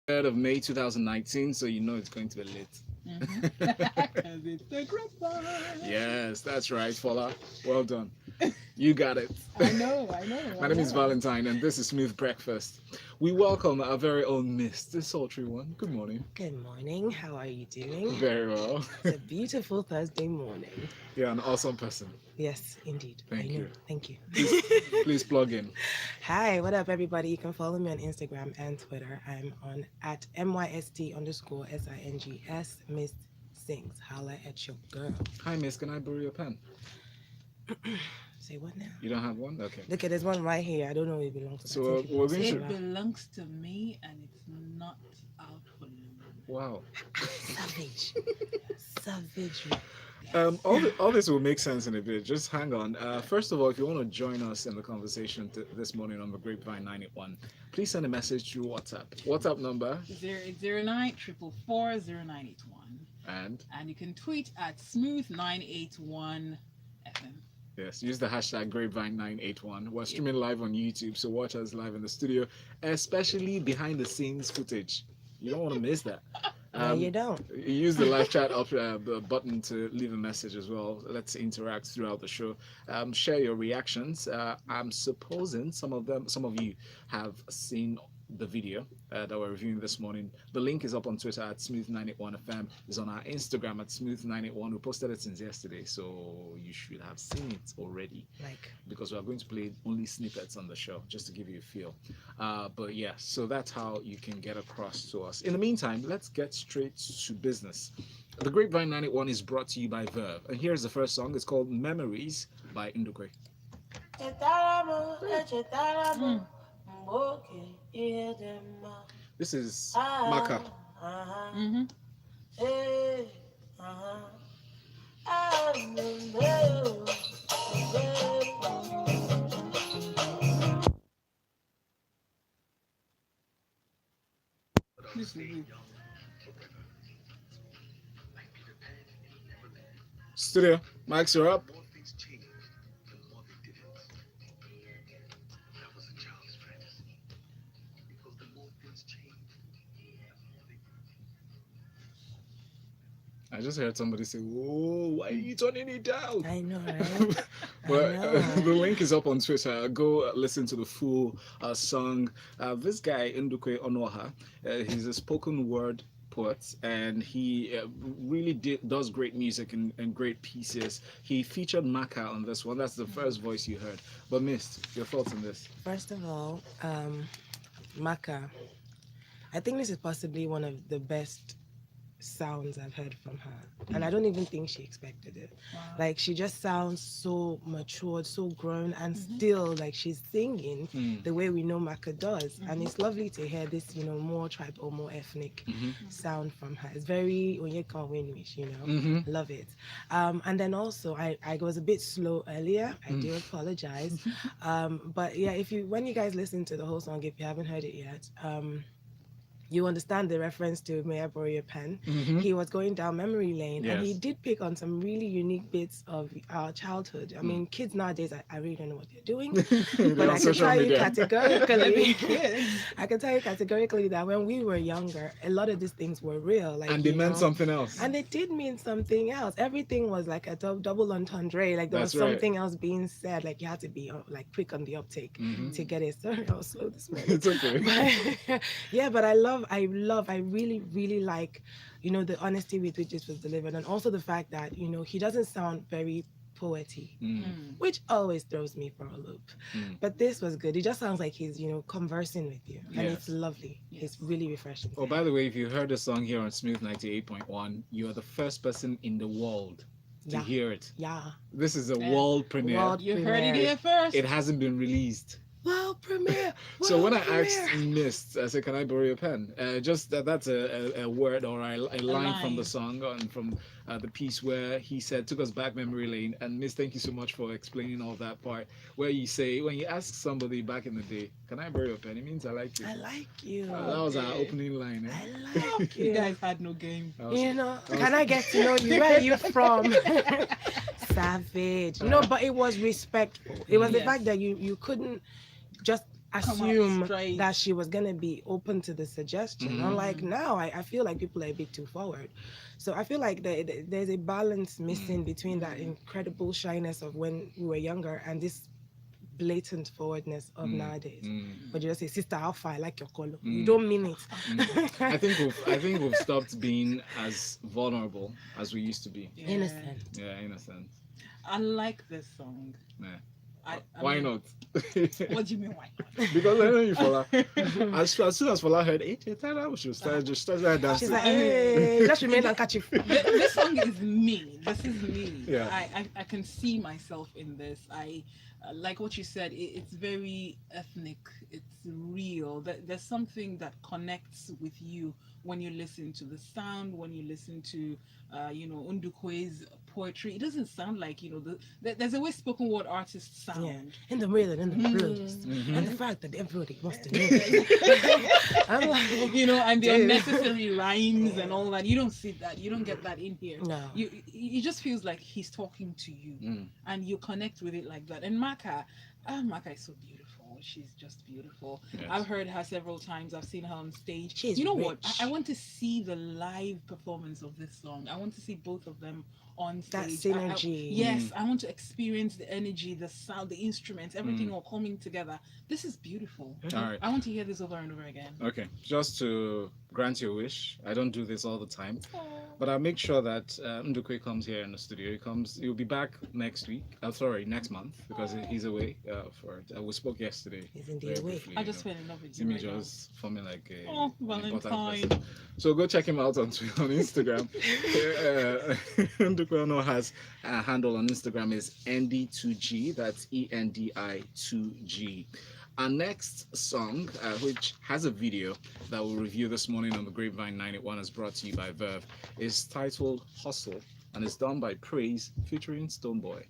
3rd of May 2019, so you know it's going to be lit. Because it's the grapevine. Yes, that's right, Fola. Well done. You got it. I know. My name is Valentine, and this is Smooth Breakfast. We welcome our very own Miss, the sultry one. Good morning. Good morning. How are you doing? Very well. It's a beautiful Thursday morning. You're an awesome person. Yes, indeed. Thank I know. you. Thank you. Please plug in. Hi, what up, everybody? You can follow me on Instagram and Twitter. I'm on at MYST_SINGS Miss Sings. Holla at your girl. Hi, Miss. Can I borrow your pen? Say what now? You don't have one? Okay. Look at this one right here. I don't know if it belongs to me. So, we're going It to. belongs to me and it's not out for loan. Wow. Savage. Savage. All this will make sense in a bit. Just hang on. First of all, if you want to join us in the conversation this morning on the GrapeVine 91, please send a message through WhatsApp. WhatsApp number 0809 444 0981. and And you can tweet at smooth981 FM. yes, use the hashtag GrapeVine981. We're streaming live on YouTube, so watch us live in the studio, especially behind the scenes footage. You don't want to miss that. No, you don't. Use the live chat button to leave a message as well. Let's interact throughout the show. Share your reactions. I'm supposing some of you have seen the video that we're reviewing this morning. The link is up on Twitter at Smooth981FM. It's on our Instagram at Smooth981. We posted it since yesterday, so you should have seen it already. Because we are going to play only snippets on the show, just to give you a feel. But yeah, so that's how you can get across to us. In the meantime, let's get straight to business. The GrapeVine 91 is brought to you by Verve. And here's the first song. It's called Memories by Indukwe. This is Maka. Mm-hmm. This is it. Studio, mics are up. I just heard somebody say, "Whoa, why are you turning it down?" I know, right? Well, the link is up on Twitter. Go listen to the full song. This guy, Ndukwe Onoha, he's a spoken word poet, and he really does great music and great pieces. He featured Maka on this one. That's the first voice you heard. But Mist, your thoughts on this? First of all, Maka, I think this is possibly one of the best sounds I've heard from her, and I don't even think she expected it. Wow. Like, she just sounds so matured, so grown, and still like she's singing the way we know Maka does. And it's lovely to hear this, more tribe or more ethnic sound from her. It's very Onyeka, love it. And then also I was a bit slow earlier. I do apologize. But yeah, when you guys listen to the whole song, if you haven't heard it yet, you understand the reference to May I Borrow Your Pen. He was going down memory lane, and he did pick on some really unique bits of our childhood. I mean, kids nowadays, I really don't know what they're doing. But I can tell you categorically, I can tell you categorically that when we were younger, a lot of these things were real. Like, and they meant something else. And they did mean something else. Everything was like a double entendre. Like, there was something else being said. Like, you had to be like quick on the uptake to get it. Sorry, I was slow this morning. It's okay. But, yeah, but I really, really like, the honesty with which this was delivered, and also the fact that, he doesn't sound very poety, which always throws me for a loop. But this was good. It just sounds like he's, conversing with you, and it's lovely. It's really refreshing. Oh, by the way, if you heard the song here on Smooth 98.1, you are the first person in the world to hear it. Yeah. This is a world premiere. You heard it here first. It hasn't been released. World premiere. So when I asked Mist, I said, "Can I borrow your pen?" Just that's a word or a line from the song and from the piece where he said, took us back memory lane. And Mist, thank you so much for explaining all that part. Where you say, when you ask somebody back in the day, "Can I borrow your pen?" It means I like you. I like you. That was our opening line. I like you. You guys had no game. Can I get to know you? Where are you from? Savage. No, but it was respectful. It was the fact that you couldn't just come out assume straight. that she was gonna be open to the suggestion. Unlike now, I feel like people are a bit too forward. So I feel like there's a balance missing between that incredible shyness of when we were younger and this blatant forwardness of nowadays. But you just say, "Sister, how far I like your color." You don't mean it. I think we've stopped being as vulnerable as we used to be. Yeah. Innocent. Yeah, innocent. I like this song. Yeah. I Why mean, not? What do you mean why not? Because I know you Fola. As soon as Fola heard it, we should start dancing. She's like, "Hey, just remain handkerchief." This song is me. This is me. Yeah. I can see myself in this. I like what you said. It's very ethnic. It's real. There's something that connects with you when you listen to the sound. When you listen to, Undukwe's poetry. It doesn't sound like there's a way spoken word artists sound. Yeah, in the rhythm, in the blues, and the fact that everybody wants to know. This. I'm like, And the dude. unnecessary rhymes and all that. You don't see that. You don't get that in here. No. It just feels like he's talking to you, and you connect with it like that. And Maka is so beautiful. She's just beautiful. Yes. I've heard her several times. I've seen her on stage. She's you know what? rich. I want to see the live performance of this song. I want to see both of them on stage. That synergy. Yes, I want to experience the energy, the sound, the instruments, everything all coming together. This is beautiful. All right. I want to hear this over and over again. Okay. Just to grant your wish, I don't do this all the time, but I'll make sure that Ndukwe comes here in the studio. He'll be back next week. Next month because he's away for it. We spoke yesterday. He's indeed very away. briefly, I just fell in love with you. Timmy Right now. just forming like a Oh, an important Valentine. person. So go check him out on Instagram. Ndukwe has a handle on Instagram is Endi2G. That's ENDI2G. Our next song, which has a video that we'll review this morning on the GrapeVine 981, is brought to you by Verve, is titled Hustle and is done by Praise featuring Stoneboy.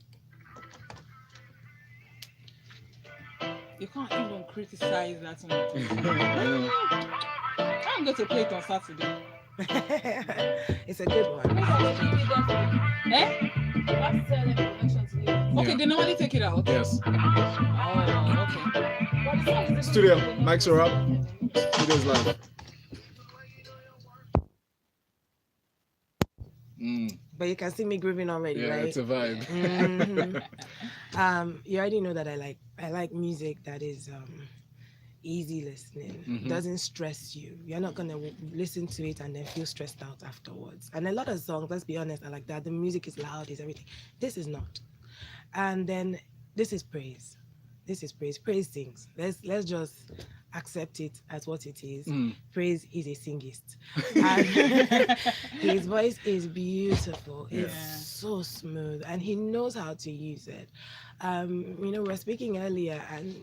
You can't even criticize that one. I know. I'm going to play it on Saturday. It's a good one. Eh? Okay, they normally take it out. Yes. Oh, okay. Studio, mics are up. Studio's live. But you can see me grooving already, Yeah, right? it's a vibe. You already know that I like music that is easy listening, doesn't stress you. You're not gonna listen to it and then feel stressed out afterwards. And a lot of songs, let's be honest, are like that. The music is loud, is everything. This is not. And then this is praise. This is praise. Praise sings. Let's just accept it as what it is. Praise is a singist. And his voice is beautiful. It's so smooth and he knows how to use it. We were speaking earlier and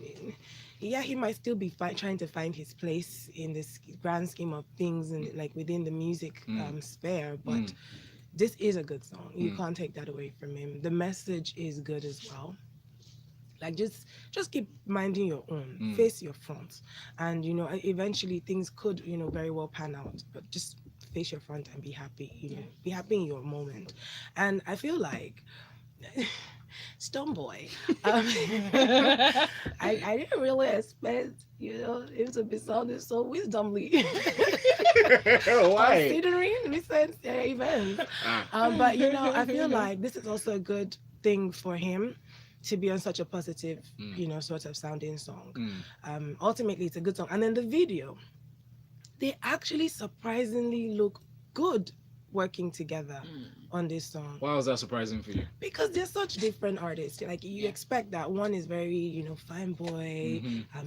yeah, he might still be trying to find his place in this grand scheme of things and like within the music sphere, but this is a good song. You can't take that away from him. The message is good as well. Like just keep minding your own, face your front, and eventually things could very well pan out. But just face your front and be happy. Be happy in your moment. And I feel like Stoneboy. I didn't really expect him to be sounding so wisdomly. Why? Considering recent events. But I feel like this is also a good thing for him to be on such a positive, sort of sounding song. Ultimately, it's a good song. And then the video, they actually surprisingly look good working together on this song. Why was that surprising for you? Because they're such different artists. Like you expect that one is very, fine boy,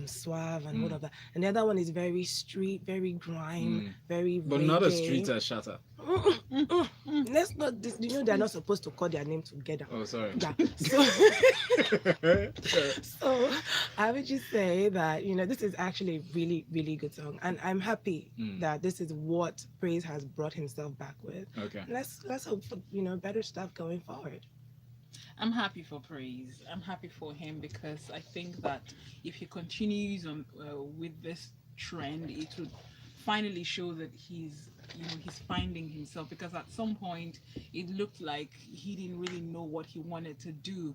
suave and all of that. And the other one is very street, very grime, very But reggae. not a street as Shatter. Let's not, they're not supposed to call their name together. Oh, sorry. Yeah. So I would just say that, this is actually a really, really good song. And I'm happy that this is what Praise has brought himself back with. Okay. Let's hope for, better stuff going forward. I'm happy for Praise. I'm happy for him because I think that if he continues on with this trend, it would finally show that he's he's finding himself, because at some point it looked like he didn't really know what he wanted to do.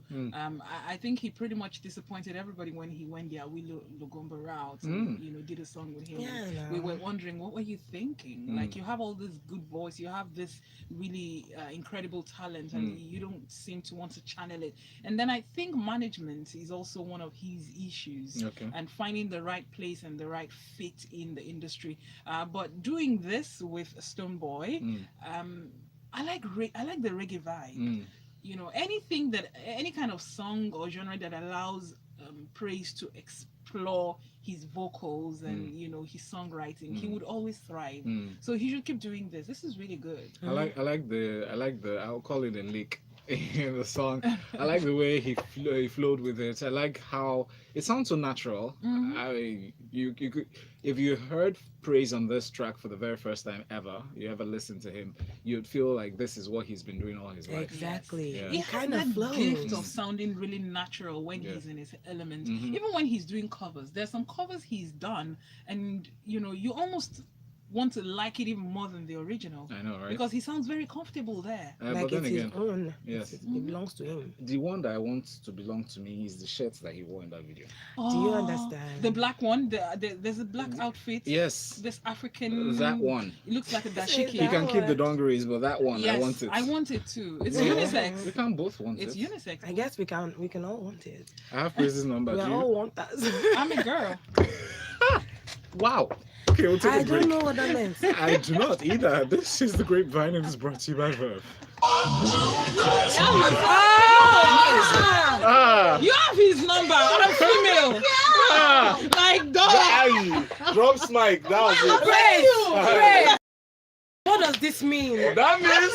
I think he pretty much disappointed everybody when he went the Awilo Logomba route and did a song with him. Yeah, And we were wondering, what were you thinking? Like, you have all this good voice, you have this really incredible talent, and you don't seem to want to channel it. And then I think management is also one of his issues, and finding the right place and the right fit in the industry. But doing this with Stone Boy, I like the reggae vibe. Anything that, any kind of song or genre that allows Praise to explore his vocals and his songwriting, he would always thrive. So he should keep doing this. This is really good. I like the I'll call it a lick in the song. I like the way he flowed with it. I like how it sounds so natural. You could, if you heard Praise on this track for the very first time ever, you ever listened to him, you'd feel like this is what he's been doing all his life. Exactly. Yeah. He kind has of that flows. gift of sounding really natural when he's in his element. Even when he's doing covers, there's some covers he's done, and you almost want to like it even more than the original. I know, right? Because he sounds very comfortable there. Like Mm-hmm. But then it's again, his own. yes. It belongs to him. the one that I want to belong to me is the shirt that he wore in that video. Do you understand? The black one, there's a black outfit. Yes, This African. that one. It looks like a Say dashiki. You that can keep the one. dungarees, but that one, Yes, I want it. I want it too. It's We unisex. can both want It's it. unisex. I guess we can all want it. I have Praise's number. We Do you? all want that. I'm a girl. Wow. Okay, we'll take I a break. don't know what that means. I do not either. This is the Grapevine and is brought to you by Verve. Ah! You have his number. I'm female. Ah! Like, dog. Aye. Drops mic. That was it. Praise! What does this mean? That means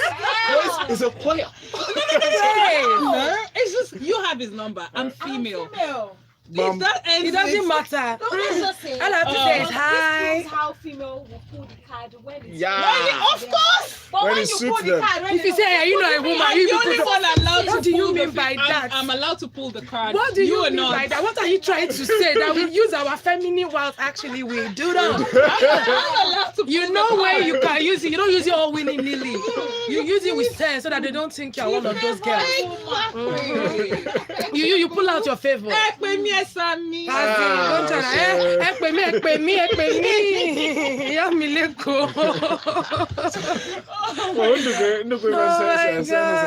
it's a player. No, it's just you have his number. I'm female. Bam. If that ends It doesn't matter. No, let's just say. All I have to say is This hi. is how female will pull the card when it's Yeah. Of course. But When when it you suits pull the them. card, when If you say, hey, you know a woman, I'm you the people only don't- one allowed to What do you pull the mean by fi- that? I'm allowed to pull the card. What do you are mean not. by that? What are you trying to say? That we use our feminine words actually we do that. I'm allowed to pull You the know card. where you can use it. You don't use it all willy-nilly. You use it with sense so that they don't think you're one of those girls. You pull out your favor. Ẹ pè mí, ẹ sá mi. Don't try to, ẹ pè mí. Ìyá mi lẹ́kọ̀ọ́. Well, send us a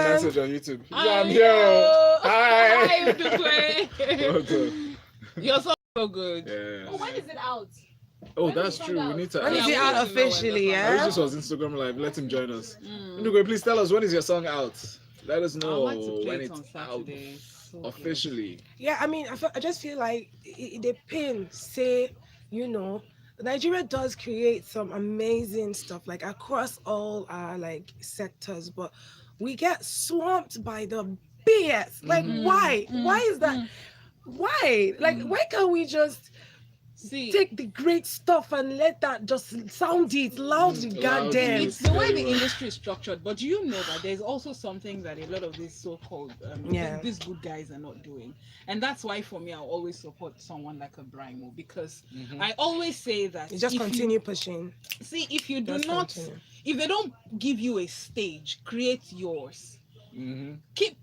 message on YouTube. Yeah, I'm here. Hi. Okay. You're so good. Yeah. Oh, when is it out? Oh, When that's is it true. We out? need to. When is it Yeah, out we need to know officially, when the I wish yeah? this was Instagram Live. Let him join us. Ndugwe, please tell us, when is your song out? Let us I know want to play when it it's on out Saturday. So good. officially. Yeah, I mean, I just feel like the pain, say, Nigeria does create some amazing stuff, like across all our like sectors, but we get swamped by the BS. Like, why? Why is that? Why? Like, why can't we just See, take the great stuff and let that just sound it loudly, goddamn? it's the way the industry is structured, but do you know that there's also something that a lot of these so-called these good guys are not doing, and that's why for me I always support someone like a Brimo, because I always say that You just if continue pushing. if you do Just not, continue. if they don't give you a stage, create yours. Mm-hmm.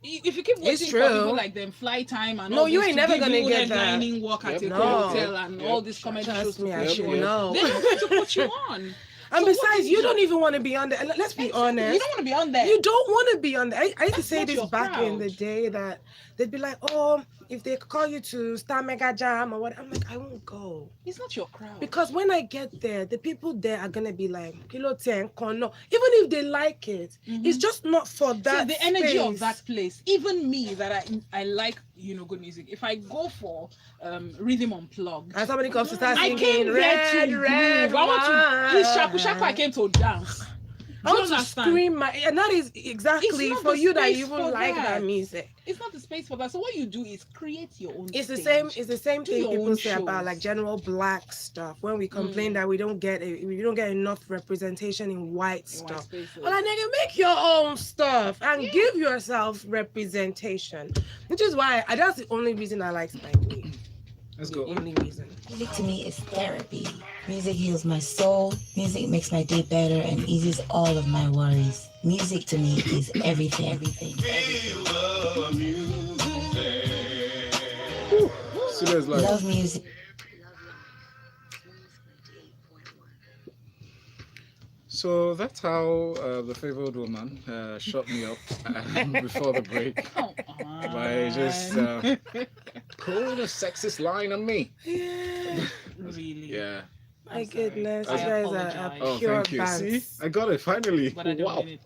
If you keep It's waiting for true. people like them Fly Time and No, all you this ain't to never give gonna you get that. headlining work at a Yep. cool No. hotel and all these comedy shows Trust to me, I put should you on, know. they're going to put you on. And So what besides, do you you don't do? even want to be on there. Let's be honest. You don't want to be on there. You don't want to be on there. I used to say not this your back in the crowd. day that they'd be like, oh, if they call you to Star Mega Jam or what, I'm like, I won't go. It's not your crowd. Because when I get there, the people there are going to be like, Kilo 10, Kono. Even if they like it, it's just not for so that the energy of space. that place, even me that I like good music. If I go for Rhythm Unplugged, And somebody comes to start I singing, came there red, to red, groove. I want to. It's shaku wine. shaku. I came to dance. I want Do you to understand? scream my, and that is exactly It's not for the you that space you even for like that that. music. It's not the space for that. So what you do is create your own. It's the stage. same. It's the same Do thing your people own say about shows. like general black stuff. When we complain that we don't get enough representation in white In white stuff. spaces. Well, like, nigga, make your own stuff and give yourself representation. Which is why that's the only reason I like Spike Lee. Let's the go. only reason. Music to me is therapy. Music heals my soul. Music makes my day better and eases all of my worries. Music to me is everything, everything, everything. Studio is like, Love music. so that's how the favored woman shut me up before the break Come by just on. pulling a sexist line on me. Yeah. Really? Yeah. My I'm sorry. goodness, I you guys apologize. are Oh, pure thank you. See, bands. I got it finally. But I don't Wow. mean it.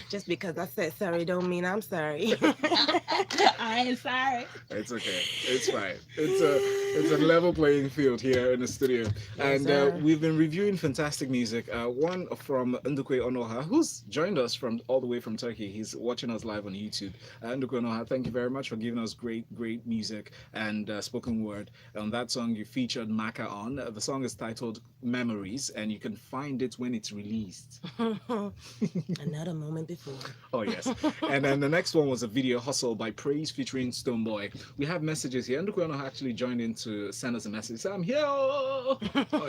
Just because I said sorry don't mean I'm sorry. I ain't sorry. It's okay. It's fine. It's a level playing field here in the studio, Yes, and sir. we've been reviewing fantastic music. One from Ndukwe Onoha, who's joined us from all the way from Turkey. He's watching us live on YouTube. Ndukwe Onoha, thank you very much for giving us great music and spoken word. On that song, you featured Maka on. The song is titled Memories, and you can find it when it's released. Another moment before. Oh yes. And then the next one was a video hustle by Praise featuring Stoneboy. We have messages here. Ndukwano actually joined in to send us a message. Say, I'm here on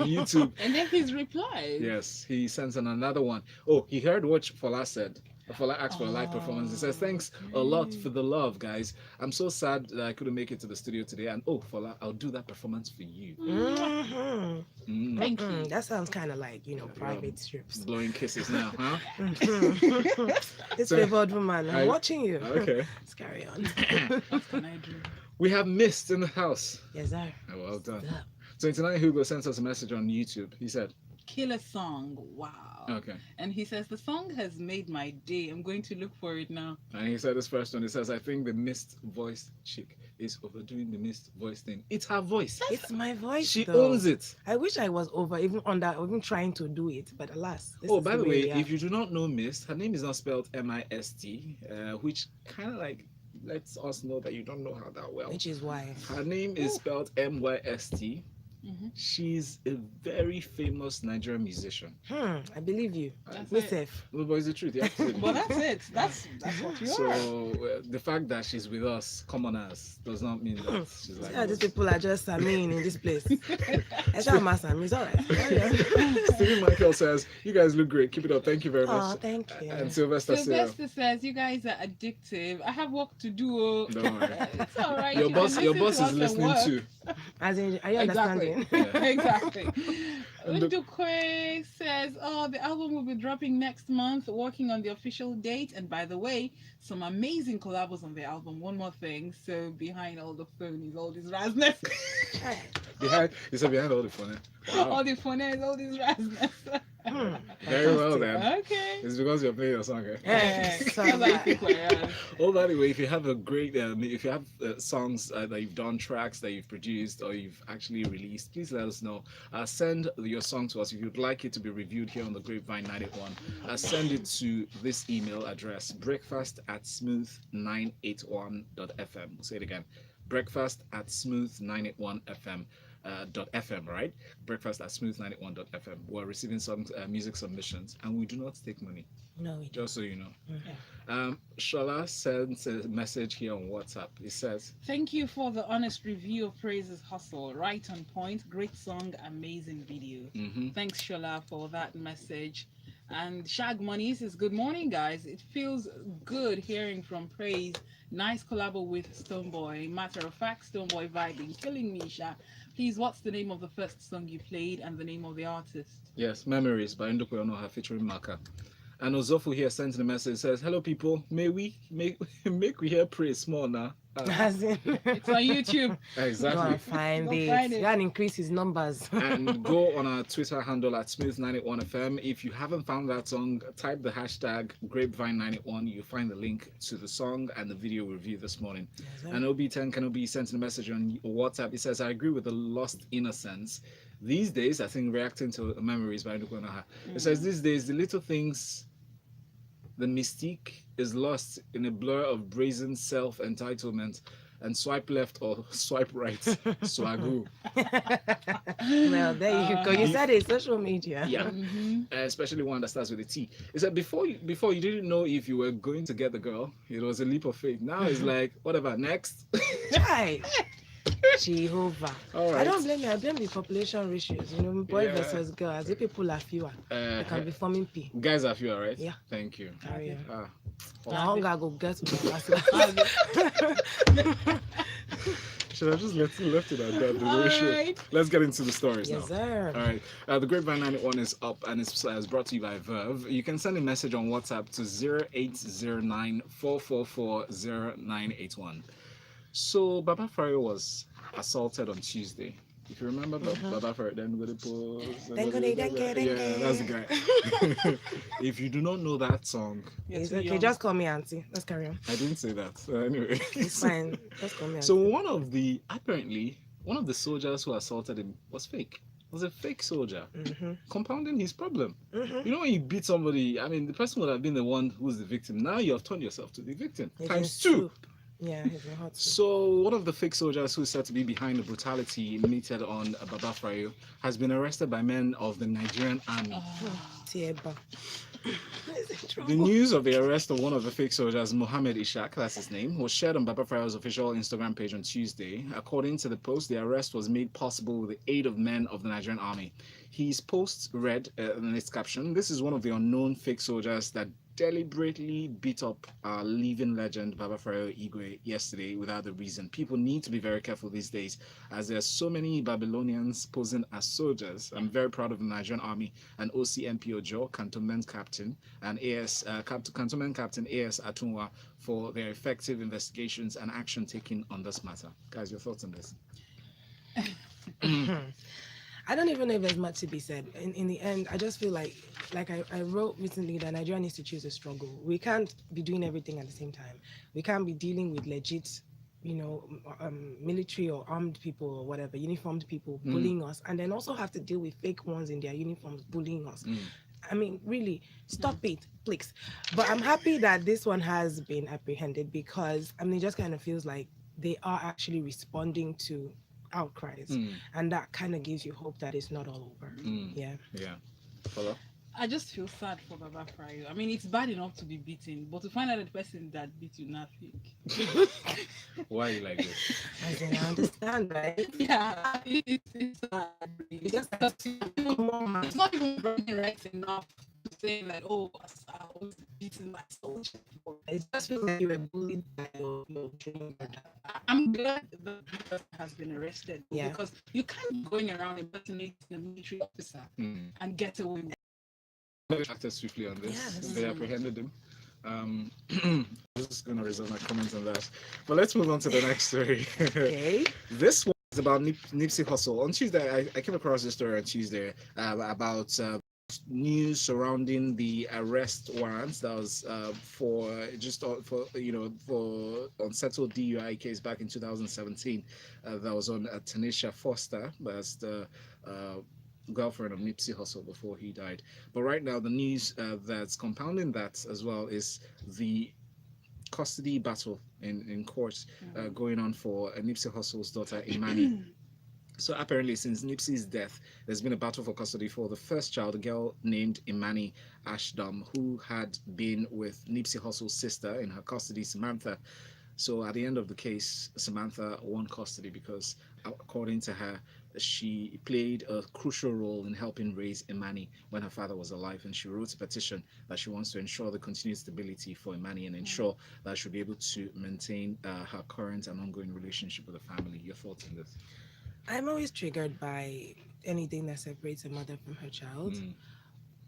YouTube. And then his reply. Yes, he sends in another one. Oh, he heard what Fola said. Fola asked for a live performance. He says, thanks a lot for the love, guys. I'm so sad that I couldn't make it to the studio today. And oh, Fola, I'll do that performance for you. Mm-hmm. Mm. Thank you. That sounds kind of like, private strips. Blowing kisses now, huh? This So, favored woman, I'm I- watching you. Okay. Let's carry on. What can I do? We have Mist in the house. Yes, sir. Oh, well done. Stop. So tonight Hugo sent us a message on YouTube. He said, Killer song. Wow. okay. And he says, the song has made my day. I'm going to look for it now. And he said this first one. He says, I think the mist voice chick is overdoing the mist voice thing. It's her voice. It's my voice. She though. owns it. I wish I was over even on that, even trying to do it, but alas. This Oh, is by the way, we are. if you do not know Mist, her name is not spelled M-I-S-T, which kind of like lets us know that you don't know her that well. Which is why. Her name is spelled M-Y-S-T. Mhm. She's a very famous Nigerian musician. I believe you. That's Me it. safe. No, but it's the truth. You have to say the Well, truth. that's it. That's what you So are. the fact that she's with us, commoners, does not mean that she's like Yeah, these us. people are just in this place. It's all right. Stephen Michael says, "You guys look great. Keep it up. Thank you very Oh, much." thank you. And Sylvester says, Sylvester says, you guys are addictive. I have work to do. Oh. "Don't worry. It's all right. Your You boss, can your listen boss to is us at listening work. too." As in, are you Exactly. understanding? Yeah. Exactly. And the- Ndukwe says, oh, the album will be dropping next month, working on the official date. And by the way, some amazing collabs on the album. One more thing. So behind all the phone is all this razness. He said behind all the fun. Wow. All the phone is all this razness. Very well then. Okay. It's because you're playing your song. Eh? Yeah. Because I think we're, Oh, by the way, if you have a great, if you have songs that you've done, tracks that you've produced or you've actually released, please let us know. Send your song to us if you'd like it to be reviewed here on the GrapeVine 981. Send it to this email address: breakfast@smooth981.fm. We'll say it again: breakfast@smooth981fm. .fm, right? Breakfast@smooth981.fm. We're receiving some music submissions, and we do not take money. No, we don't. Just so you know. Shola sends a message here on WhatsApp. It says, thank you for the honest review of Praise's Hustle. Right on point. Great song, amazing video. Thanks, Shola, for that message. And Shag Money says, good morning, guys. It feels good hearing from Praise. Nice collabo with Stoneboy. Matter of fact, Stoneboy vibing. Killing me, Sha. Please, what's the name of the first song you played and the name of the artist? yes, Memories by Ndukwe Onoha featuring Maka. And Ozofu here sends a message, says, hello people, may we make we hear praise small now. As in, It's on YouTube. go Exactly. and find Go it. find it. You can increase his numbers. And go on our Twitter handle at Smooth981FM. If you haven't found that song, type the hashtag GrapeVine981. You'll find the link to the song and the video review this morning. And OB10 Kenobi sent a message on WhatsApp. It says, I agree with the lost innocence. These days, I think reacting to Memories by Ndukwe Onoha. It says, these days, the little things, the mystique is lost in a blur of brazen self-entitlement and swipe left or swipe right. Swagu. Well, there you go. You said it, social media. Yeah. Especially one that starts with a T. It said before you didn't know if you were going to get the girl. It was a leap of faith. Now it's like, whatever, next. Right. Jehovah. All I right. don't blame you. I blame the population ratios. You know, boy Yeah. versus girl. As if people are fewer, they can be forming P. Guys are few, all right? Yeah. Thank you. Carry on. Ah. Now hunger go get to my Should I just left it at that? All right. Let's get into the stories Yes, now. sir. All right. The GrapeVine 91 is up and it's brought to you by Verve. You can send a message on WhatsApp to 0809 So Baba Fario was assaulted on Tuesday. If you remember Baba Fario, then go to pose. Yeah, that's the guy. If you do not know that song, It's okay, just call me auntie. Let's carry on. I didn't say that. Anyway, It's fine. Just call me auntie. so one of the soldiers who assaulted him was fake. Was a fake soldier, compounding his problem. You know, when you beat somebody, I mean, the person would have been the one who's the victim. Now you have turned yourself to the victim times two. Yeah, he's a hot soup. So one of the fake soldiers who is said to be behind the brutality meted on Baba Frayo has been arrested by men of the Nigerian army. Tieba. The news of the arrest of one of the fake soldiers, Mohammed Ishak, that's his name, was shared on Baba Frayo's official Instagram page on Tuesday. According to the post, the arrest was made possible with the aid of men of the Nigerian army. His post read in its caption, "This is one of the unknown fake soldiers that deliberately beat up our living legend Baba Frayo Igwe yesterday without a reason. People need to be very careful these days as there are so many Babylonians posing as soldiers. I'm very proud of the Nigerian Army and OCMP Ojo, Cantonment Captain, and Cantonment Captain AS Atunwa for their effective investigations and action taken on this matter." Guys, your thoughts on this? I don't even know if there's much to be said. In the end, I just feel like I wrote recently that Nigeria needs to choose a struggle. We can't be doing everything at the same time. We can't be dealing with legit, military or armed people or whatever, uniformed people bullying us, and then also have to deal with fake ones in their uniforms bullying us. I mean, really, stop it, please. But I'm happy that this one has been apprehended because, I mean, it just kind of feels like they are actually responding to outcries, and that kind of gives you hope that it's not all over. Yeah. Fola? I just feel sad for Baba Frayo. I mean, it's bad enough to be beaten, but to find out that the person that beat you not fake. Why are you like this? As in, I understand, right? Yeah, it's sad. It's not even bragging rights enough to say like, oh, I was beating my soldier. It just feels like you were bullied by your junior brother. I'm glad the person has been arrested because you can't be going around impersonating a military officer and get away with it. Acted swiftly on this. Yes. They apprehended him. I'm just going to reserve my comments on that. But let's move on to the next story. Okay. This one is about Nipsey Hussle. On Tuesday, I came across this story on Tuesday about news surrounding the arrest warrants that was for unsettled DUI case back in 2017 that was on Tanisha Foster. That's the girlfriend of Nipsey Hussle before he died. But right now, the news that's compounding that as well is the custody battle in court going on for Nipsey Hussle's daughter Imani. So apparently, since Nipsey's death, there's been a battle for custody for the first child, a girl named Imani Ashdam, who had been with Nipsey Hussle's sister in her custody, Samantha. So at the end of the case, Samantha won custody because, according to her, she played a crucial role in helping raise Imani when her father was alive, and she wrote a petition that she wants to ensure the continued stability for Imani and ensure that she'll be able to maintain her current and ongoing relationship with the family. Your thoughts on this? I'm always triggered by anything that separates a mother from her child.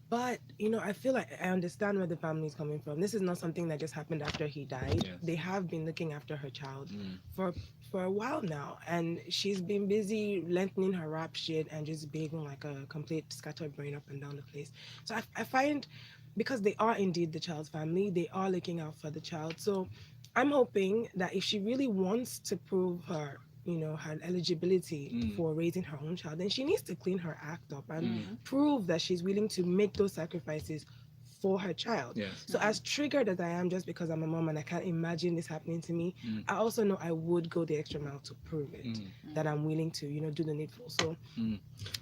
But, I feel like I understand where the family is coming from. This is not something that just happened after he died. Yes. They have been looking after her child for a while now. And she's been busy lengthening her rap shit and just being like a complete scattered brain up and down the place. So I find, because they are indeed the child's family, they are looking out for the child. So I'm hoping that if she really wants to prove her her eligibility for raising her own child, then she needs to clean her act up and prove that she's willing to make those sacrifices for her child. Yes. So as triggered as I am just because I'm a mom and I can't imagine this happening to me, I also know I would go the extra mile to prove it, that I'm willing to, do the needful. So I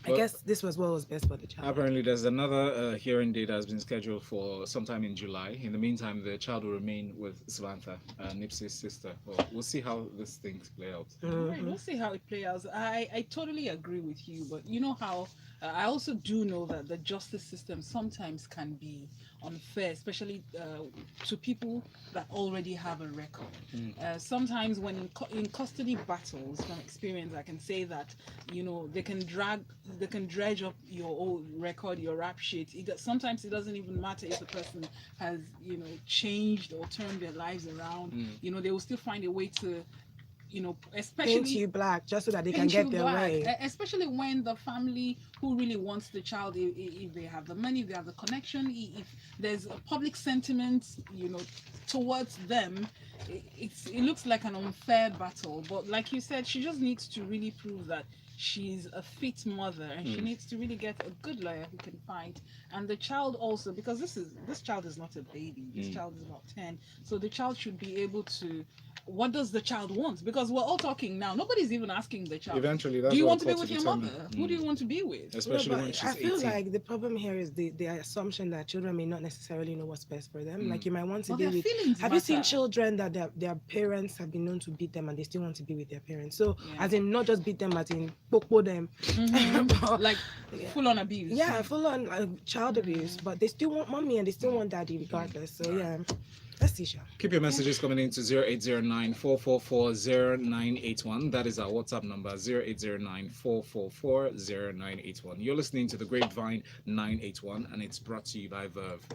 Well, guess this was what was best for the child. apparently, there's another hearing date that has been scheduled for sometime in July. In the meantime, the child will remain with Samantha, Nipsey's sister. Well, we'll see how this things play out. Right, we'll see how it plays out. I totally agree with you, but you know how I also do know that the justice system sometimes can be unfair, especially to people that already have a record. Sometimes when in custody battles, from experience, I can say that they can dredge up your old record, your rap sheet. Sometimes it doesn't even matter if the person has changed or turned their lives around. They will still find a way to especially Paint you black just so that they can paint get you their black, way. especially when the family who really wants the child, if they have the money, if they have the connection, if there's a public sentiment, towards them, it looks like an unfair battle. But like you said, she just needs to really prove that she's a fit mother, and she needs to really get a good lawyer who can fight. And the child also, because this child is not a baby, this child is not 10, so the child should be able to, what does the child want? Because we're all talking now, nobody's even asking the child, Eventually, that's do you what want to the be court with will your determine. mother? Who do you want to be with? Especially No, when but she's I feel 18. like the problem here is the assumption that children may not necessarily know what's best for them. Like you might want to But be their with. feelings Have you seen matter. children that their parents have been known to beat them and they still want to be with their parents? So Yeah. as in not just beat them, as in popo them, Like full on abuse. yeah, full on child abuse. But they still want mommy and they still want daddy regardless. So yeah, let's see, Sha. Keep your messages coming into 0809 444 0981. That is our WhatsApp number, 0809 444 0981. You're listening to the Grapevine 981, and it's brought to you by Verve.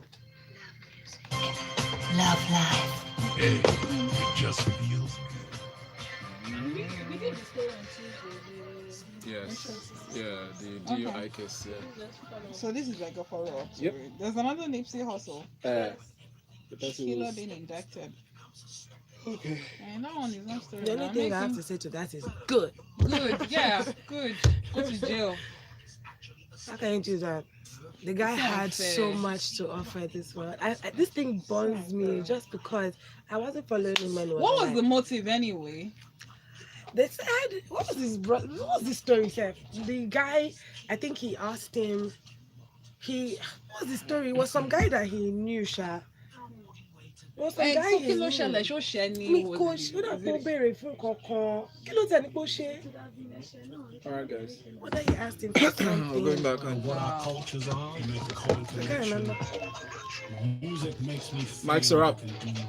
Love life. Hey, it just feels We did the story on Tuesday. Yes. Yeah, the DUI case. Yeah. So this is like a follow-up. Yep. Story. There's another Nipsey Hussle. The person Killer was- being indicted. Okay. And that one is not story. The only now. thing I have Making- to say to that is good. Good, yeah, good. Go to jail. How can you do that? The guy It's had unfair. so much to offer this world. This thing burns me just because I wasn't following him anyway. What was the motive anyway? They said, what was the story, Seth? The guy, I think he asked him, what was the story? It was some guy that he knew, Sha. It was some Ẹ guy tó he kí ló knew. ṣẹlẹ̀ ṣó ṣẹ ni Mi was kò it- ṣe ó dà was kó it- béèrè fún kankan. Kí ló tẹ̀ ní kó ṣe? All right, guys. What did he asked him for We're something? going back on. what our cultures are. You make a common I can't remember. connection. Music makes me feel Mics are up. I can do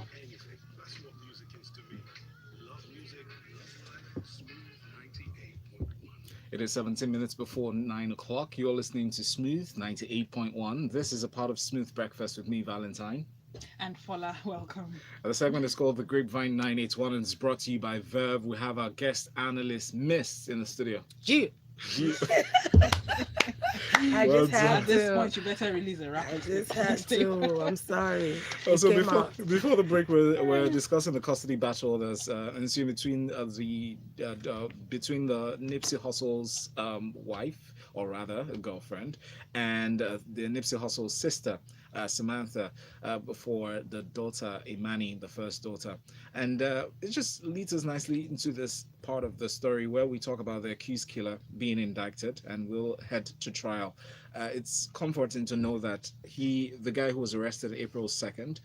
It is 17 minutes before 9 o'clock. You're listening to Smooth 98.1. This is a part of Smooth Breakfast with me, Valentine. And Fola, welcome. The segment is called The Grapevine 981 and it's brought to you by Verve. We have our guest analyst, Miss, in the studio. Gee, I Well just had At this to. point, you better release a rap. I just had to. I'm sorry. It Also, came out. before the break, we're discussing the custody battle that's ensuing between the Nipsey Hussle's wife, or rather, a girlfriend, and the Nipsey Hussle's sister, Samantha, for the daughter Imani, the first daughter, and it just leads us nicely into this part of the story where we talk about the accused killer being indicted, and we'll head to trial. It's comforting to know that the guy who was arrested April 2nd,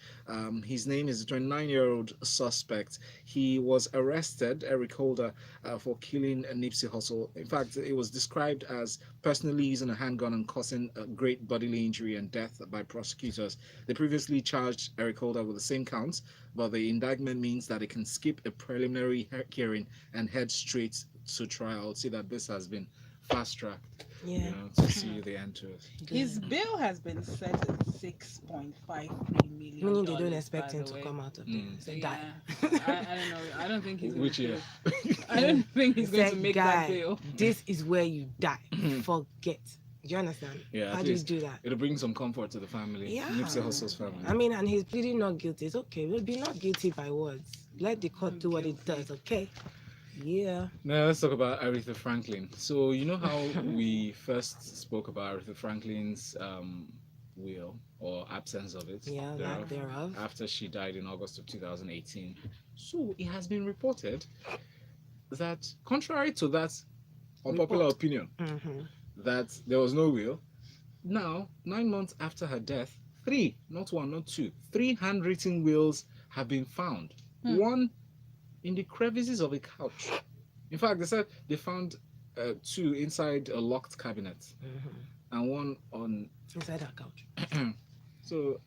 his name is a 29-year-old suspect. He was arrested, Eric Holder, for killing Nipsey Hussle. In fact, it was described as personally using a handgun and causing a great bodily injury and death by prosecutors. They previously charged Eric Holder with the same counts, but the indictment means that it can skip a preliminary hearing and head straight to trial. See that this has been fast-tracked. Yeah. To see the end to it. His bail has been set at $6.53 million. Meaning they don't expect by him the to way. come out of there. Mm. So Yeah. die. I don't know. I don't think he's Which going year? to. I don't think he's going to Said, make guy, that bail. this is where you die. Forget. Do you understand? Yeah, How at do you least do that? it'll bring some comfort to the family. Yeah. Nipsey Hussle's family. I mean, and he's pleading not guilty. It's okay. We'll be not guilty by words. Let the court do what it does, okay? Yeah. Now let's talk about Aretha Franklin. So you know how we first spoke about Aretha Franklin's will or absence of it. Yeah, lack thereof. After she died in August of 2018. So it has been reported that, contrary to that unpopular Report. opinion, Mm-hmm. that there was no will, now, 9 months after her death, three, not one, not two, three handwritten wills have been found. One in the crevices of a couch. In fact, they said they found two inside a locked cabinet and one on. Inside her couch. So,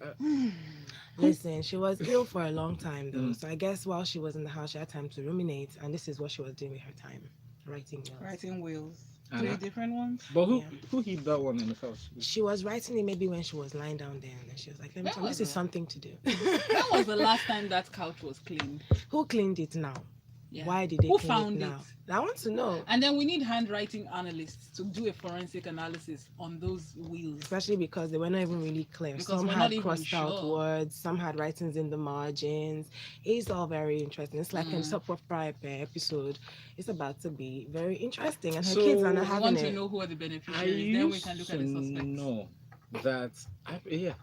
Listen, she was ill for a long time though, so I guess while she was in the house, she had time to ruminate, and this is what she was doing with her time, writing wills. Writing wills. And 3 different ones. but who Yeah. who hid that one in the couch? She was writing it maybe when she was lying down there, and then she was like, "Let me That tell you, this was is a- something to do." When was the last time that couch was cleaned? Who cleaned it now? Yeah. Why did they Who clean found it it? now? I want to know. And then we need handwriting analysts to do a forensic analysis on those wills. Especially because they were not even really clear. Because Some we're had not even crossed out sure. words, some had writings in the margins. It's all very interesting. It's like a super per episode. It's about to be very interesting, and her So, kids are not We having want it. to know who are the I beneficiaries. Then we used can look to at the suspects. know that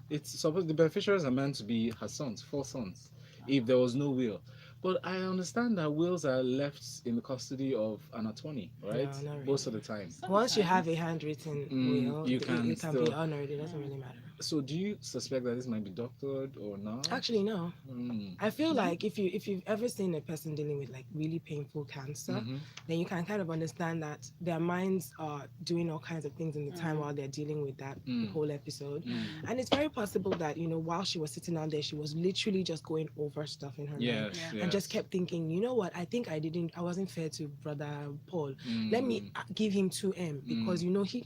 it's supposed the beneficiaries are meant to be her sons, 4 sons, if there was no will. But I understand that wills are left in the custody of an attorney, right? No, not Most of really. the time. Once you have a handwritten will, you it can can still- be honored. It doesn't really matter. So do you suspect that this might be doctored or not? Actually, no. Mm. I feel like if you've ever seen a person dealing with like really painful cancer, then you can kind of understand that their minds are doing all kinds of things in the time while they're dealing with that whole episode. And it's very possible that, you know, while she was sitting down there, she was literally just going over stuff in her mind. Yes, Yeah. And just kept thinking, you know what, I think I wasn't fair to brother Paul. Let me give him 2M because, you know, he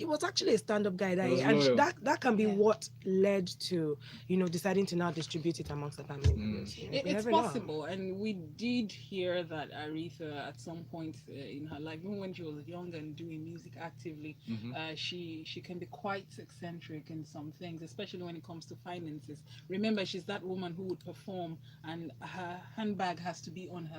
was actually a stand-up guy that He was and loyal. that can be what led to, you know, deciding to now distribute it amongst the family members. You know, we It's never know. possible, and we did hear that Aretha at some point in her life, even when she was young and doing music actively, she can be quite eccentric in some things, especially when it comes to finances. Remember, she's that woman who would perform, and her handbag has to be on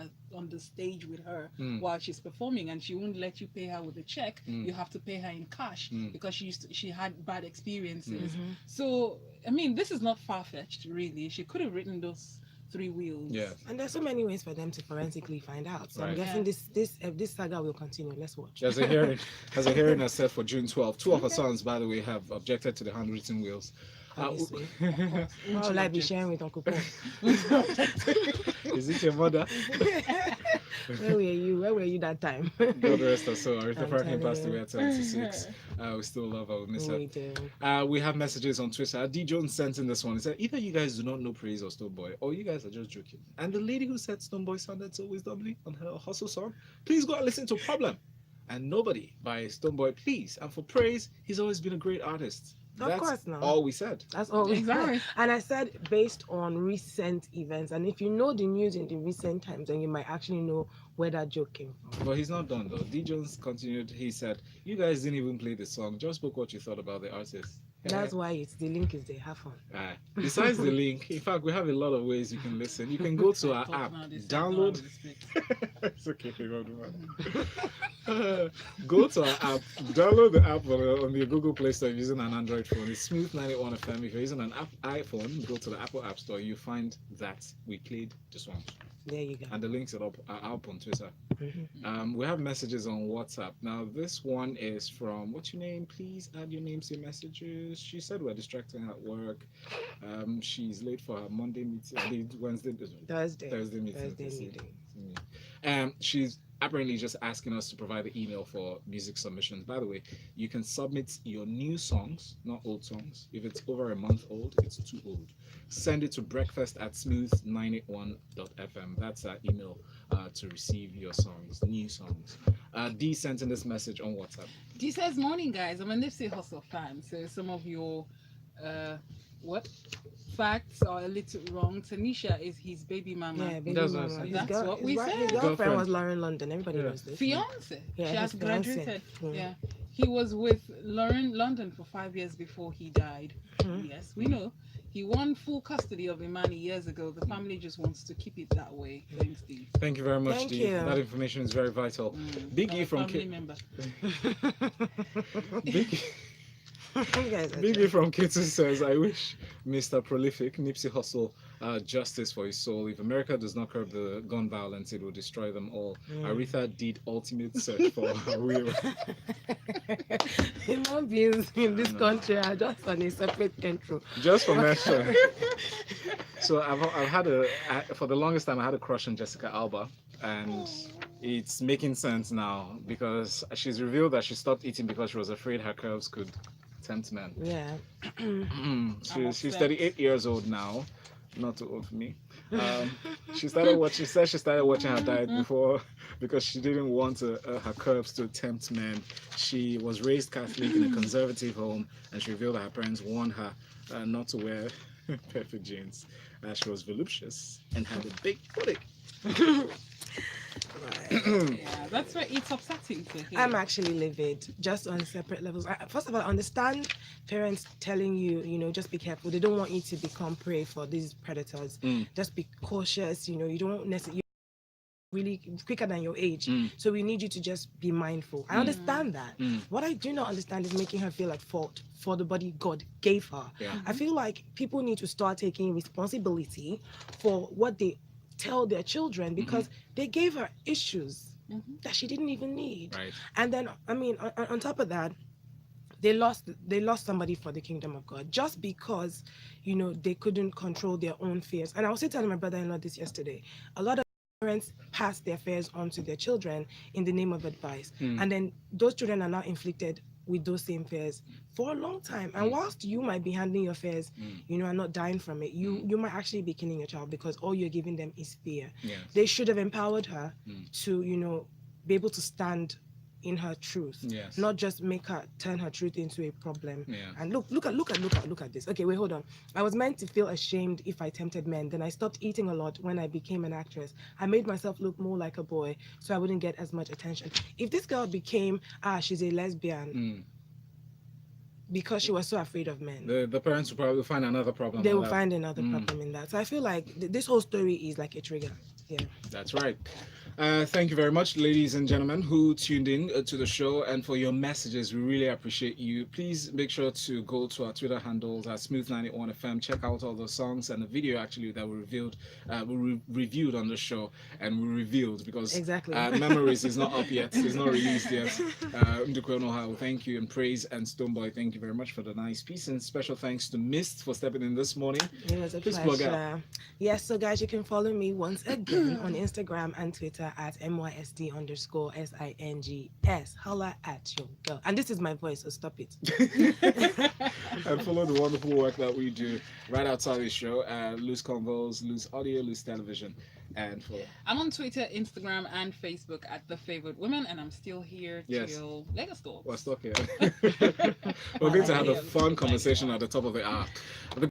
the stage with her while she's performing, and she won't let you pay her with a check. You have to pay her in cash because she had bad experiences. So I mean, this is not far-fetched, really. She could have written those 3 wheels. Yeah. And there's so many ways for them to forensically find out. So I'm Right. guessing this saga will continue. Let's watch. There's a hearing that's set for June 12th. 2 of her sons, by the way, have objected to the handwritten wills. Obviously. Why would I be sharing with Uncle Paul? Is it your mother? Where were you? Where were you that time? God rest her soul. Aretha I'm Franklin telling passed you. away at 76. We still love her. We miss her. We do. We have messages on Twitter. D. Jones sent in this one. He said, either you guys do not know Praise or Stoneboy, or you guys are just joking. And the lady who said Stoneboy sounded so wisdomly on her Hustle song, please go and listen to Problem and Nobody by Stoneboy, please. And for Praise, he's always been a great artist. Of That's course not. all we said. That's all we Exactly. said. And I said based on recent events. And if you know the news in the recent times, then you might actually know where that joke came from. But he's not done though. D. Jones continued. He said, you guys didn't even play the song. Just spoke what you thought about the artist. That's why it's the link is there. Have fun. Besides the link, in fact, we have a lot of ways you can listen. You can go to our app, download. It's okay, go to our app, download the app on the Google Play Store if you're using an Android phone. It's Smooth 91 FM. If you're using an iPhone, go to the Apple App Store. You find that we played the song. There you go. And the links are up on Twitter. We have messages on WhatsApp. Now, this one is from, what's your name? Please add your name to your messages. She said we're distracting her at work. She's late for her Monday meeting. Thursday meeting. She's apparently just asking us to provide the email for music submissions. By the way, you can submit your new songs, not old songs. If it's over a month old, it's too old. Send it to breakfast@smooth981.fm. That's our email to receive your songs, new songs. D sent in this message on WhatsApp. D says, morning guys, I'm a Nipsey Hussle fan, so some of your facts are a little wrong. Tanisha is his baby mama. Yeah, baby That's mama. what I said. That's what we said. His Girlfriend. girlfriend was Lauren London. Everybody knows this. Fiance. Yeah, She has his fiance. graduated. Mm. Yeah. He was with Lauren London for 5 years before he died. Yes, we know. He won full custody of Imani years ago. The family just wants to keep it that way. Thanks, Steve. Thank you very much, Thank D. you. That information is very vital. Big E from family member. You guys are BB from Kitty says, I wish Mr. Prolific, Nipsey Hussle, justice for his soul. If America does not curb the gun violence, it will destroy them all. Aretha did ultimate search for her will. Human beings in this country are just on a separate control. Just for mention. So I've had for the longest time I had a crush on Jessica Alba, and it's making sense now because she's revealed that she stopped eating because she was afraid her curves could tempt men. Yeah. She's 38 years old now, not too old for me. She started watching. She said she started watching her diet before because she didn't want her curves to tempt men. She was raised Catholic in a conservative home, and she revealed that her parents warned her not to wear perfect jeans. She was voluptuous and had a big booty. Yeah, that's where it's upsetting to hear. I'm actually livid, just on separate levels. First of all, I understand parents telling you, just be careful. They don't want you to become prey for these predators. Just be cautious. You don't necessarily really quicker than your age, so we need you to just be mindful. I understand that. What I do not understand is making her feel at fault for the body God gave her. I feel like people need to start taking responsibility for what they tell their children, because they gave her issues that she didn't even need. Right. And then, I mean, on top of that, they lost somebody for the kingdom of God just because, they couldn't control their own fears. And I was telling my brother-in-law this yesterday. A lot of parents pass their fears on to their children in the name of advice. And then those children are now inflicted with those same fears for a long time. And whilst you might be handling your fears, and not dying from it, you might actually be killing your child because all you're giving them is fear. Yes. They should have empowered her to, be able to stand in her truth, not just make her turn her truth into a problem. And look at this. Okay, wait, hold on. I was meant to feel ashamed if I tempted men. Then I stopped eating a lot when I became an actress. I made myself look more like a boy so I wouldn't get as much attention. If this girl became she's a lesbian because she was so afraid of men, The parents will probably find another problem. they will find another problem in that. So I feel like this whole story is like a trigger. Yeah. That's right. Thank you very much, ladies and gentlemen, who tuned in to the show, and for your messages. We really appreciate you. Please make sure to go to our Twitter handles at Smooth91FM. Check out all the songs and the video actually that we reviewed on the show, and we revealed because Exactly. Memories is not up yet. It's not released yet. Thank you, and Praise and Stoneboy, thank you very much for the nice piece, and special thanks to Mist for stepping in this morning. It was a Please plug out. pleasure. Yes, so guys, you can follow me once again on Instagram and Twitter at MYSD_SINGS. Holla at your girl. And this is my voice, so stop it. And follow the wonderful work that we do right outside the show. Loose Convos, Loose Audio, Loose Television, and for I'm on Twitter, Instagram, and Facebook at The Favored Women, and I'm still here till Lagos Talks. we're stuck here. We're going to have a fun conversation at the top of the hour.